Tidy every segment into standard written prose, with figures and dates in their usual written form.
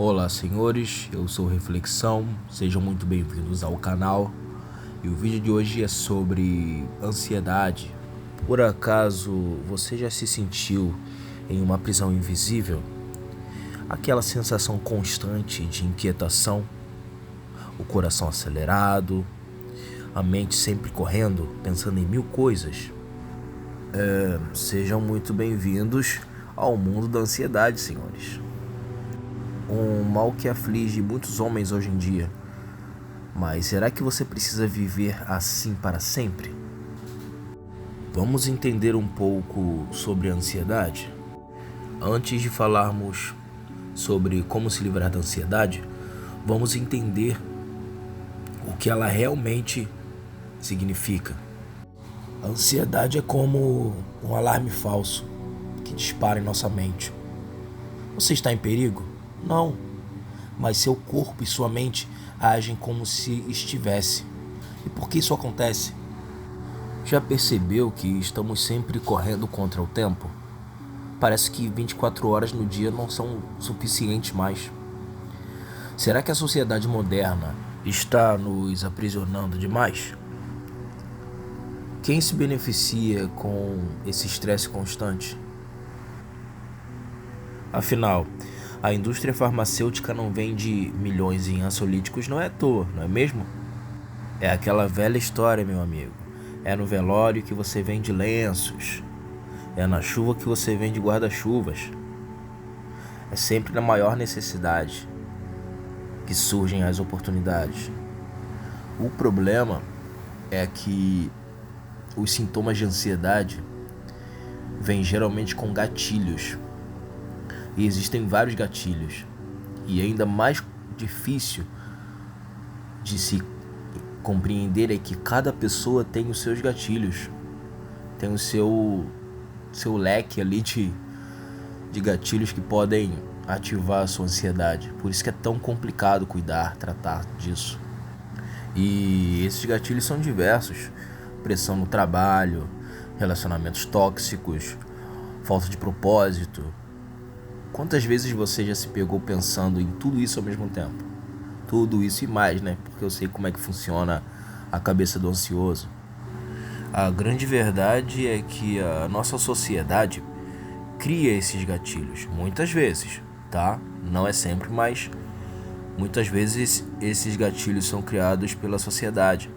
Olá, senhores, eu sou Reflexão, sejam muito bem-vindos ao canal. E o vídeo de hoje é sobre ansiedade. Por acaso você já se sentiu em uma prisão invisível? Aquela sensação constante de inquietação, o coração acelerado, a mente sempre correndo, pensando em mil coisas. Sejam muito bem-vindos ao mundo da ansiedade, senhores. Um mal que aflige muitos homens hoje em dia. Mas será que você precisa viver assim para sempre? Vamos entender um pouco sobre a ansiedade? Antes de falarmos sobre como se livrar da ansiedade, vamos entender o que ela realmente significa. A ansiedade é como um alarme falso que dispara em nossa mente. Você está em perigo? Não, mas seu corpo e sua mente agem como se estivesse. E por que isso acontece? Já percebeu que estamos sempre correndo contra o tempo? Parece que 24 horas no dia não são suficientes mais. Será que a sociedade moderna está nos aprisionando demais? Quem se beneficia com esse estresse constante? Afinal, a indústria farmacêutica não vende milhões em ansiolíticos não é à toa, não é mesmo? É aquela velha história, meu amigo. É no velório que você vende lenços. É na chuva que você vende guarda-chuvas. É sempre na maior necessidade que surgem as oportunidades. O problema é que os sintomas de ansiedade vêm geralmente com gatilhos. E existem vários gatilhos. E ainda mais difícil de se compreender é que cada pessoa tem os seus gatilhos. Tem o seu leque ali de gatilhos que podem ativar a sua ansiedade. Por isso que é tão complicado tratar disso. E esses gatilhos são diversos. Pressão no trabalho, relacionamentos tóxicos, falta de propósito. Quantas vezes você já se pegou pensando em tudo isso ao mesmo tempo? Tudo isso e mais, né? Porque eu sei como é que funciona a cabeça do ansioso. A grande verdade é que a nossa sociedade cria esses gatilhos, muitas vezes, tá? Não é sempre, mas muitas vezes esses gatilhos são criados pela sociedade.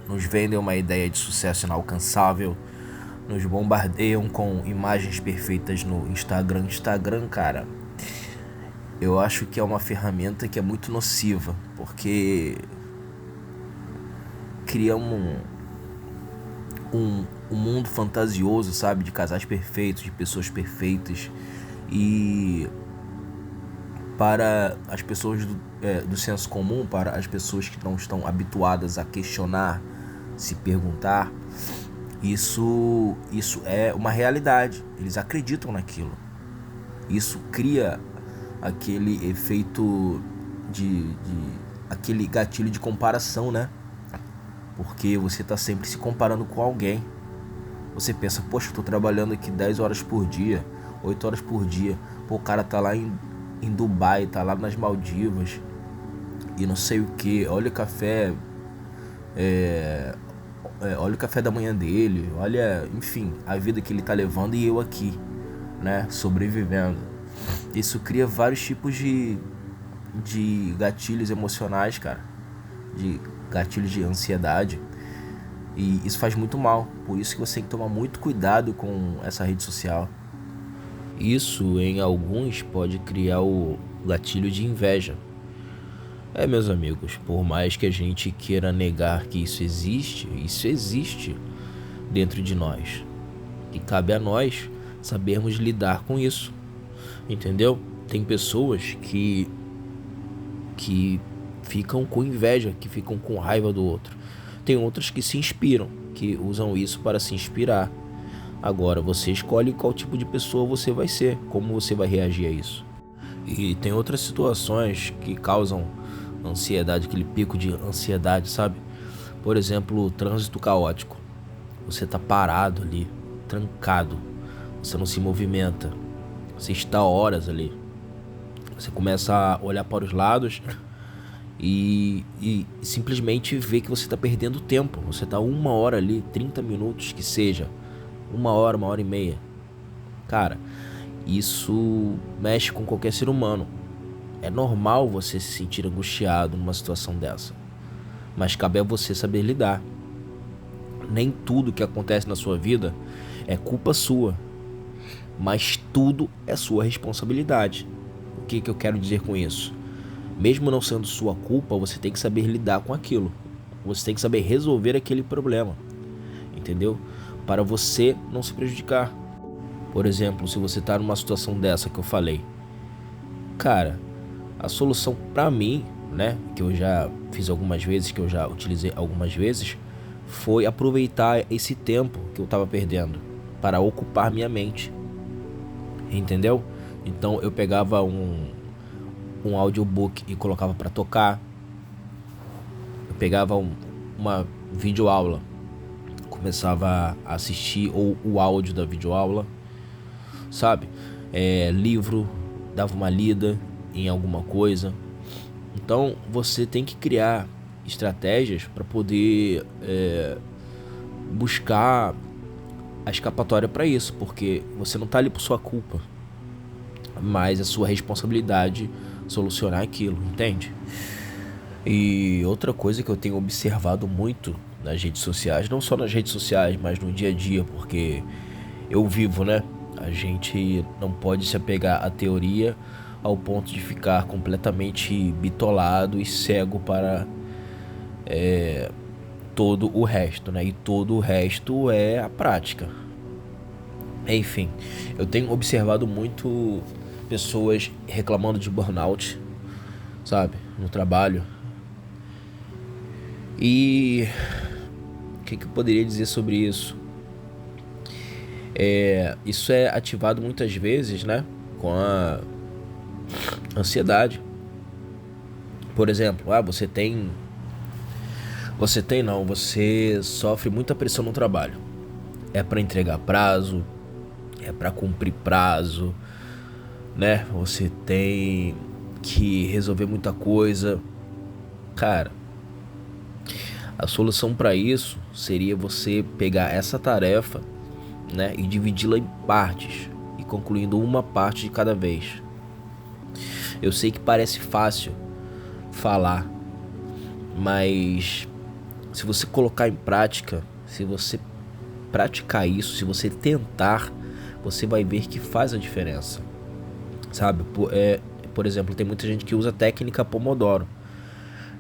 Nos vendem uma ideia de sucesso inalcançável, nos bombardeiam com imagens perfeitas no Instagram. Instagram, cara, eu acho que é uma ferramenta que é muito nociva, porque cria um mundo fantasioso, sabe? De casais perfeitos, de pessoas perfeitas. E para as pessoas do senso comum, para as pessoas que não estão habituadas a questionar, se perguntar, isso é uma realidade. Eles acreditam naquilo. Isso cria aquele efeito aquele gatilho de comparação, né? Porque você tá sempre se comparando com alguém. Você pensa, poxa, eu tô trabalhando aqui 10 horas por dia, 8 horas por dia. Pô, o cara tá lá em Dubai, tá lá nas Maldivas e não sei o que. Olha o café, olha o café da manhã dele, olha, enfim, a vida que ele tá levando e eu aqui, né, sobrevivendo. Isso cria vários tipos de gatilhos emocionais, cara, de gatilhos de ansiedade, e isso faz muito mal. Por isso que você tem que tomar muito cuidado com essa rede social. Isso em alguns pode criar o gatilho de inveja. Meus amigos, por mais que a gente queira negar que isso existe dentro de nós. E cabe a nós sabermos lidar com isso. Entendeu? Tem pessoas que ficam com inveja, que ficam com raiva do outro. Tem outras que se inspiram, que usam isso para se inspirar. Agora, você escolhe qual tipo de pessoa você vai ser, como você vai reagir a isso. E tem outras situações que causam ansiedade, aquele pico de ansiedade, sabe? Por exemplo, o trânsito caótico. Você tá parado ali, trancado, você não se movimenta, você está horas ali. Você começa a olhar para os lados e simplesmente ver que você está perdendo tempo. Você está 1 hora ali, 30 minutos que seja, 1 hora e meia. Cara, isso mexe com qualquer ser humano. É normal você se sentir angustiado numa situação dessa, mas cabe a você saber lidar. Nem tudo que acontece na sua vida é culpa sua, mas tudo é sua responsabilidade. O que eu quero dizer com isso? Mesmo não sendo sua culpa, você tem que saber lidar com aquilo. Você tem que saber resolver aquele problema, entendeu? Para você não se prejudicar. Por exemplo, se você está numa situação dessa que eu falei, cara, a solução pra mim, né, que eu já fiz algumas vezes, que eu já utilizei algumas vezes, foi aproveitar esse tempo que eu tava perdendo para ocupar minha mente, entendeu? Então eu pegava um audiobook e colocava pra tocar. Eu pegava uma videoaula, começava a assistir ou o áudio da videoaula, sabe? Livro, dava uma lida em alguma coisa. Então você tem que criar estratégias para poder buscar a escapatória para isso, porque você não tá ali por sua culpa, mas é sua responsabilidade solucionar aquilo, entende? E outra coisa que eu tenho observado muito nas redes sociais, não só nas redes sociais, mas no dia a dia, porque eu vivo, né? A gente não pode se apegar à teoria ao ponto de ficar completamente bitolado e cego para todo o resto, né? E todo o resto é a prática. Enfim, eu tenho observado muito pessoas reclamando de burnout, sabe? No trabalho. E o que eu poderia dizer sobre isso? Isso é ativado muitas vezes, né? Com a ansiedade. Por exemplo, você sofre muita pressão no trabalho. É pra entregar prazo, é pra cumprir prazo, né? Você tem que resolver muita coisa. Cara, a solução pra isso seria você pegar essa tarefa, né, e dividi-la em partes e concluindo uma parte de cada vez. Eu sei que parece fácil falar, mas se você colocar em prática, se você praticar isso, se você tentar, você vai ver que faz a diferença, sabe? Por exemplo, tem muita gente que usa a técnica Pomodoro.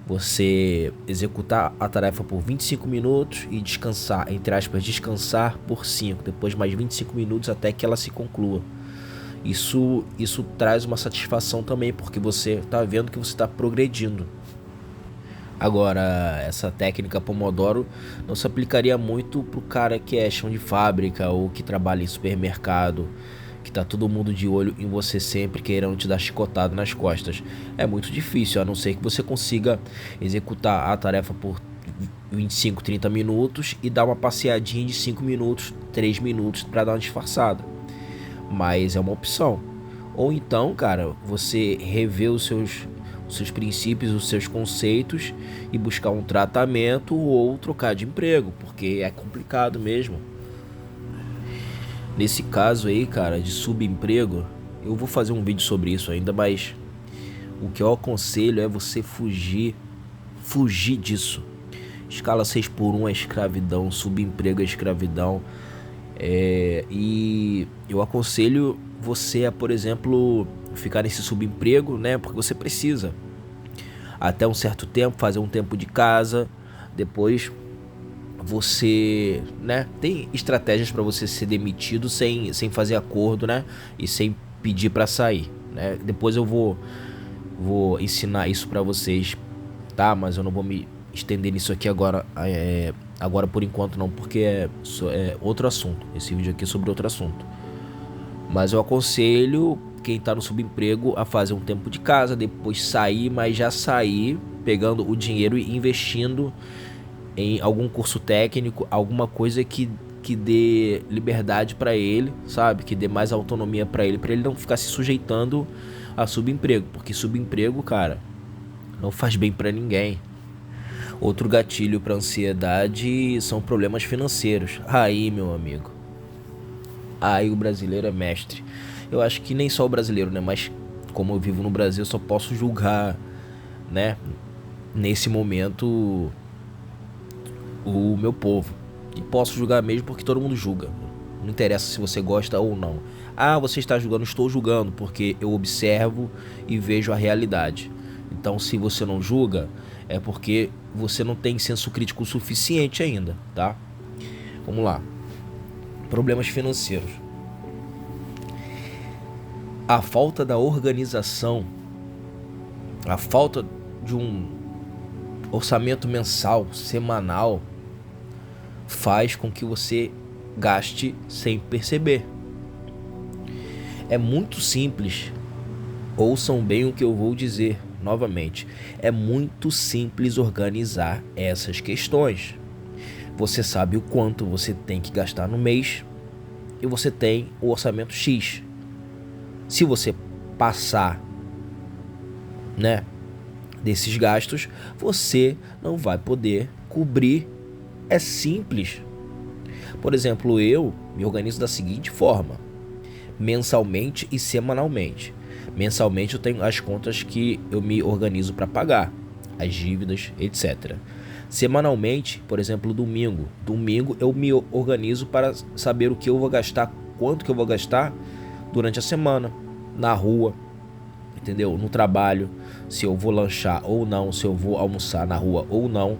Você executar a tarefa por 25 minutos e descansar, entre aspas, descansar por 5, depois mais 25 minutos até que ela se conclua. Isso traz uma satisfação também, porque você está vendo que você está progredindo. Agora, essa técnica Pomodoro não se aplicaria muito pro cara que é chão de fábrica ou que trabalha em supermercado, que tá todo mundo de olho em você sempre querendo te dar chicotada nas costas. É muito difícil, a não ser que você consiga executar a tarefa por 25, 30 minutos e dar uma passeadinha de 5 minutos, 3 minutos para dar uma disfarçada. Mas é uma opção. Ou então, cara, você rever os seus princípios, os seus conceitos e buscar um tratamento ou trocar de emprego, porque é complicado mesmo. Nesse caso aí, cara, de subemprego, eu vou fazer um vídeo sobre isso ainda, mas o que eu aconselho é você fugir disso. Escala 6x1 é escravidão, subemprego é escravidão. E eu aconselho você a, por exemplo, ficar nesse subemprego, né? Porque você precisa. Até um certo tempo, fazer um tempo de casa, depois você, né, tem estratégias para você ser demitido sem fazer acordo, né, e sem pedir para sair, né? Depois eu vou ensinar isso para vocês, tá? Mas eu não vou me estender nisso aqui agora, agora por enquanto não, porque é outro assunto. Esse vídeo aqui é sobre outro assunto. Mas eu aconselho quem tá no subemprego a fazer um tempo de casa, depois sair, mas já sair pegando o dinheiro e investindo em algum curso técnico, alguma coisa que dê liberdade para ele, sabe? Que dê mais autonomia para ele não ficar se sujeitando a subemprego, porque subemprego, cara, não faz bem pra ninguém. Outro gatilho pra ansiedade são problemas financeiros. Aí, meu amigo, aí o brasileiro é mestre. Eu acho que nem só o brasileiro, né? Mas como eu vivo no Brasil, eu só posso julgar, né? Nesse momento, o meu povo. E posso julgar mesmo porque todo mundo julga. Não interessa se você gosta ou não. Ah, você está julgando? Estou julgando porque eu observo e vejo a realidade. Então, se você não julga, é porque você não tem senso crítico suficiente ainda, tá? Vamos lá. Problemas financeiros. A falta da organização, a falta de um orçamento mensal, semanal, faz com que você gaste sem perceber. É muito simples. Ouçam bem o que eu vou dizer novamente. É muito simples organizar essas questões. Você sabe o quanto você tem que gastar no mês e você tem o orçamento X. Se você passar, né, desses gastos, você não vai poder cobrir. É simples. Por exemplo, eu me organizo da seguinte forma: mensalmente e semanalmente. Mensalmente eu tenho as contas que eu me organizo para pagar, as dívidas, etc. Semanalmente, por exemplo, domingo. Domingo eu me organizo para saber o que eu vou gastar, quanto que eu vou gastar durante a semana, na rua, entendeu? No trabalho, se eu vou lanchar ou não, se eu vou almoçar na rua ou não.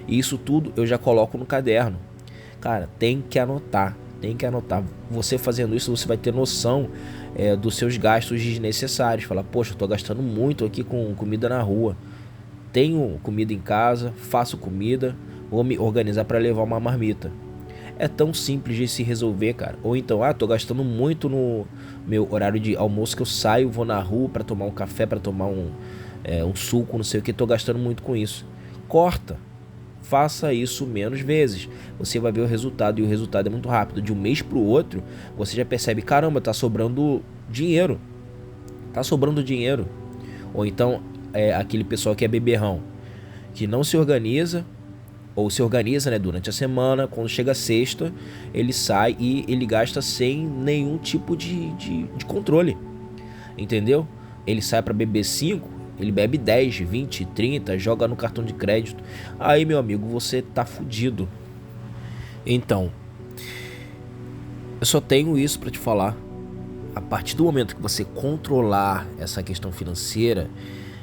E isso tudo eu já coloco no caderno. Cara, tem que anotar. Tem que anotar. Você fazendo isso, você vai ter noção dos seus gastos desnecessários. Falar, poxa, eu tô gastando muito aqui com comida na rua. Tenho comida em casa, faço comida, vou me organizar para levar uma marmita. É tão simples de se resolver, cara. Ou então, tô gastando muito no meu horário de almoço, que eu saio, vou na rua para tomar um café, para tomar um suco, não sei o que, tô gastando muito com isso. Corta. Faça isso menos vezes. Você vai ver o resultado, e o resultado é muito rápido. De um mês para o outro, você já percebe, caramba, tá sobrando dinheiro. Tá sobrando dinheiro. Ou então, aquele pessoal que é beberrão, que não se organiza, ou se organiza, né, durante a semana. Quando chega a sexta, ele sai e ele gasta sem nenhum tipo de controle. Entendeu? Ele sai para beber 5, ele bebe 10, 20, 30, joga no cartão de crédito. Aí, meu amigo, você tá fudido. Então, eu só tenho isso pra te falar. A partir do momento que você controlar essa questão financeira,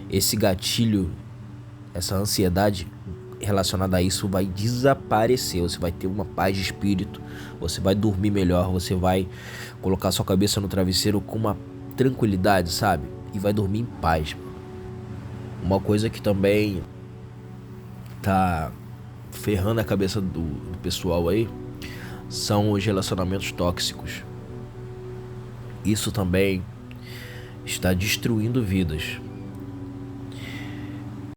esse gatilho, essa ansiedade relacionada a isso vai desaparecer. Você vai ter uma paz de espírito, você vai dormir melhor, você vai colocar sua cabeça no travesseiro com uma tranquilidade, sabe? E vai dormir em paz. Uma coisa que também tá ferrando a cabeça do pessoal aí são os relacionamentos tóxicos. Isso também está destruindo vidas.